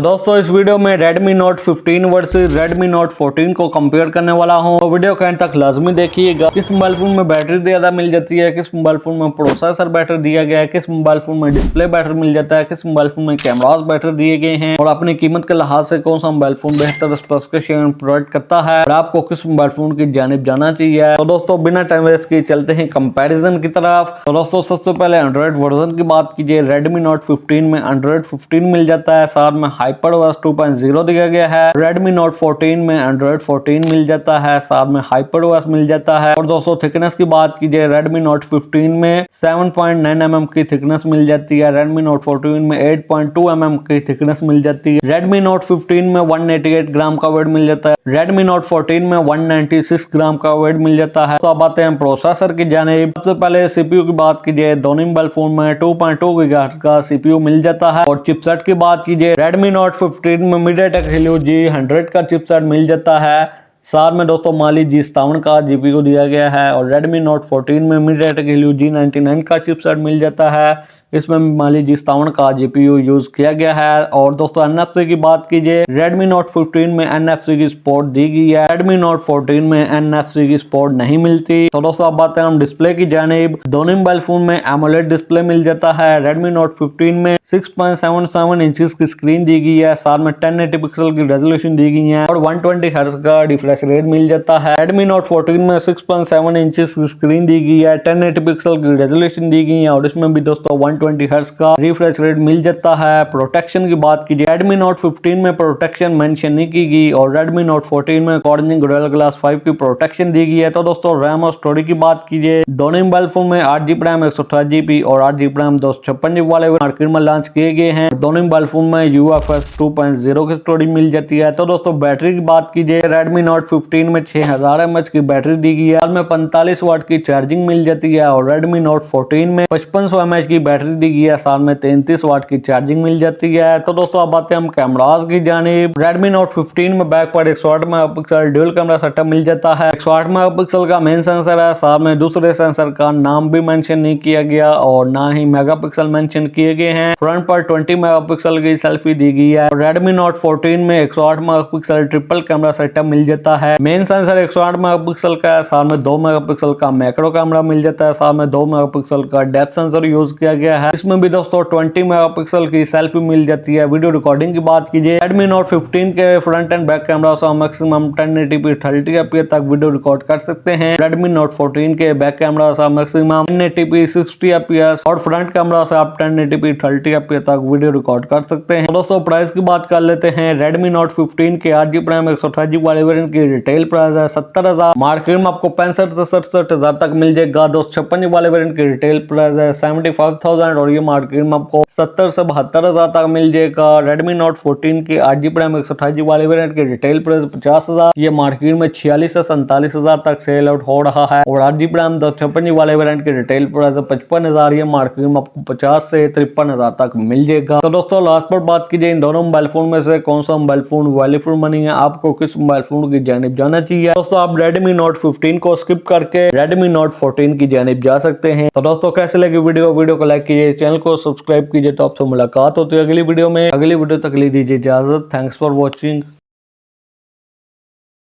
दोस्तों इस वीडियो में Redmi Note 15 versus Redmi Note 14 को कंपेयर करने वाला हूं, तो वीडियो के एंड तक लाजमी देखिएगा। किस मोबाइल फोन में बैटरी ज्यादा मिल जाती है, किस मोबाइल फोन में प्रोसेसर बेटर दिया गया है, किस मोबाइल फोन में डिस्प्ले बेटर मिल जाता है, किस मोबाइल फोन में कैमरास बेटर दिए गए हैं और अपनी कीमत के लिहाज से कौन सा मोबाइल फोन बेहतर स्पेसिफिकेशन प्रोवाइड करता है और आपको किस मोबाइल फोन की जानिब जाना चाहिए। तो दोस्तों बिना टाइम वेस्ट किए चलते हैं कंपैरिजन की तरफ। तो दोस्तों सबसे पहले एंड्रॉइड वर्जन की बात कीजिए, Redmi Note 15 में एंड्रॉइड 15 मिल जाता है, साथ में HyperOS 2.0 दिया गया है। Redmi Note 14 में एंड्रॉइड 14 मिल जाता है, साथ में HyperOS मिल जाता है। और दोस्तों थिकनेस की बात कीजिए, Redmi Note 15 में 7.9 mm की थिकनेस मिल जाती है, Redmi Note 14 में 8.2 mm की थिकनेस मिल जाती है। Redmi Note 15 में 188 ग्राम का वेट मिल जाता है, Redmi Note 14 में 196 ग्राम का वेट मिल जाता है। तो अब आते हैं प्रोसेसर की जानिब। सबसे पहले सीपीयू की बात कीजिए, दोनों मोबाइल फोन में 2.2 GHz का सीपीयू मिल जाता है। और चिपसेट की बात कीजिए, Redmi Note 15 में MediaTek Helio G100 का चिपसेट मिल जाता है, साथ में दोस्तों Mali G57 का जीपीयू दिया गया है। और Redmi Note 14 में MediaTek Helio G99 का चिपसेट मिल जाता है, इसमें Mali G57 का जीपीयू यूज किया गया है। और दोस्तों NFC की बात कीजिए, Redmi Note 15 में NFC की सपोर्ट दी गई है, Redmi Note 14 में NFC की सपोर्ट नहीं मिलती। तो दोस्तों अब बात है हम डिस्प्ले की जानिब। दोनों मोबाइल फोन में AMOLED डिस्प्ले मिल जाता है, Redmi Note 15 में 6.77 इंचेस की स्क्रीन दी गई है, साथ में 1080 पिक्सल की रेजोल्यूशन दी गई है और 120 हर्ट्ज का रिफ्रेश रेट मिल जाता है। Redmi Note 14 में 6.7 इंचेस की स्क्रीन दी गई है, 1080 पिक्सल की रेजोल्यूशन दी गई है और इसमें भी दोस्तों 120 हर्ट्ज का रिफ्रेश रेट मिल जाता है। प्रोटेक्शन की बात कीजिए, Redmi Note 15 में प्रोटेक्शन मेंशन नहीं की गई और Redmi Note 14 में Corning Gorilla Glass 5 की प्रोटेक्शन दी गई है। तो दोस्तों रैम और स्टोरेज की बात कीजिए, दोनों मोबाइल फोन में 8GB रैम 128GB और 8GB रैम 256GB वाले मार्केट में लॉन्च किए गए हैं। दोनों मोबाइल फोन में UFS 2.0 की स्टोरेज मिल जाती है। तो दोस्तों बैटरी की बात कीजिए, Redmi Note 15 में 6000 mAh की बैटरी दी गई है, में 45 वाट की चार्जिंग मिल जाती है और Redmi Note 14 में 5500 mAh की बैटरी दी गई है, साथ में 33 वाट की चार्जिंग मिल जाती है। तो दोस्तों अब आते हैं हम कैमरास की जानिब। Redmi Note 15 में बैक पर 108 मेगापिक्सल ड्यूल कैमरा सेटअप मिल जाता है, 108 मेगापिक्सल का मेन सेंसर है, साथ में दूसरे सेंसर का नाम भी मेंशन नहीं किया गया और ना ही मेगापिक्सल मेंशन किए गए हैं। फ्रंट पर 20 मेगापिक्सल की सेल्फी दी गई है। Redmi Note 14 में 108 मेगापिक्सल ट्रिपल कैमरा सेटअप मिल जाता है, मेन सेंसर 108 मेगापिक्सल का है, साथ में 2 मेगापिक्सल का मैक्रो कैमरा मिल जाता है, साथ में 2 मेगापिक्सल का डेप्थ सेंसर यूज किया गया है। इसमें भी दोस्तों 20 मेगापिक्सल की सेल्फी मिल जाती है। वीडियो रिकॉर्डिंग की बात कीजिए, Redmi Note 15 के फ्रंट एंड बैक कैमरा से मैक्सिमम 1080p 30fps तक वीडियो रिकॉर्ड कर सकते हैं। Redmi Note 14 के बैक कैमरा से मैक्सिमम 1080p 60fps और फ्रंट कैमरा से आप 1080p 30fps तक वीडियो रिकॉर्ड कर सकते हैं। तो दोस्तों प्राइस की बात कर लेते हैं। Redmi Note 15 के 8GB रैम 128GB वाले वेरिएंट की रिटेल प्राइस है 70,000, मार्केट में आपको 65 से 67,000 तक मिल जाएगा। 256GB वाले वेरिएंट की रिटेल प्राइस है 75,000 और ये मार्केट में आपको 70 से 72,000 तक मिल जाएगा। Redmi Note 14 की 8GB रैम 128GB वाले वेरिएंट की रिटेल प्राइस 50,000, ये मार्केट में 46 से 47,000 तक सेल आउट हो रहा है। और 8GB रैम 256GB वाले वेरिएंट की रिटेल प्राइस 55,000, ये मार्केट में आपको 50 से 53,000 तक मिल जाएगा। तो दोस्तों लास्ट पर बात कीजिए, इन दोनों मोबाइल फोन में से कौन सा mobile phone value for money है, आपको किस मोबाइल फोन की जानिब जाना चाहिए। दोस्तों आप Redmi Note 15 को स्किप करके Redmi Note 14 की जानिब जा सकते हैं। तो दोस्तों कैसे लगी वीडियो को लाइक कीजिए, चैनल को सब्सक्राइब कीजिए। तो आपसे मुलाकात होती है अगली वीडियो में। अगली वीडियो तक ले दीजिए इजाजत। Thanks for watching.